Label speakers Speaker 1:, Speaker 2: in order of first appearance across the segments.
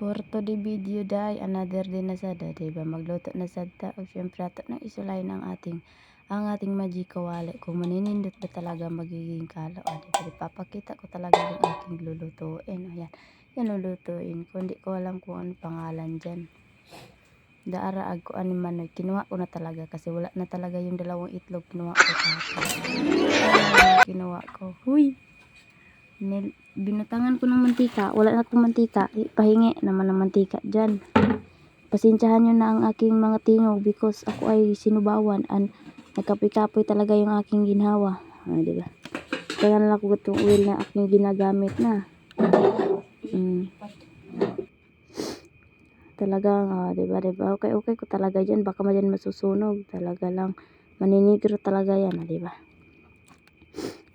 Speaker 1: For today video day, another day na sada, diba? Magluto na sad ta. O syempre ato na isulay ng ang ating magic kawali. Kung maninindot ba talaga magiging kalo. O diba? Ipapakita ko talaga yung aking lulutuin. O yan. Yan lulutuin ko. Hindi ko alam kung ano pangalan dyan. Daaraag ko ani manoy. Kinuha ko na talaga kasi wala na talaga yung dalawang itlog. Kinuha ko tapos. Kinuha ko. Huy! Binutangan ko ng mantika, wala na akong mantika, pahingi naman ng mantika dyan. Pasensyahan nyo na ang aking mga tingog because ako ay sinubawan and nagkapoy-kapoy talaga yung aking ginhawa. Diba? Kaya na ako itong oil na aking ginagamit na. Talagang, diba? Okay ko talaga dyan, baka man dyan masusunog. Talaga lang, maninigro talaga yan, diba?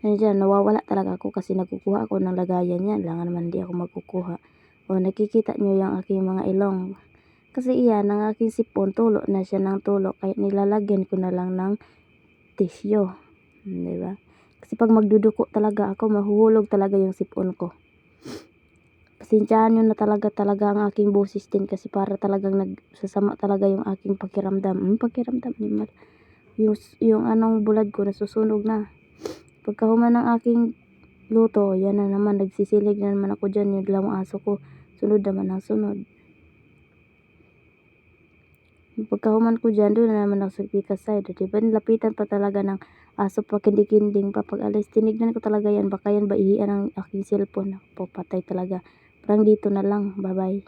Speaker 1: Diyan, nawawala talaga ako kasi nagkukuha ako ng lagayan yan. Lang naman di ako magkukuha. O, nakikita nyo yung aking mga ilong. Kasi iyan, ang aking sipon, tulo na siya ng tulo. Kaya nilalagyan ko na lang ng tissue. Diba? Kasi pag magduduko talaga ako, mahuhulog talaga yung sipon ko. Pasensyahan nyo na talaga ang aking boses din. Kasi para talagang nagsasama talaga yung aking pakiramdam. Pakiramdam, yung anong bulad ko nasusunog na. Pagkahuman ng aking luto, yan na naman, nagsisilig na naman ako dyan, yung dalawang aso ko, sunod naman ang sunod. Pagkahuman ko dyan, doon na naman ako sa pika side, diba, nilapitan pa talaga ng aso pa, kinding-kinding pa, pag alis, tinignan ko talaga yan, baka yan ba ihian ang aking cellphone, po patay talaga, parang dito na lang, bye bye.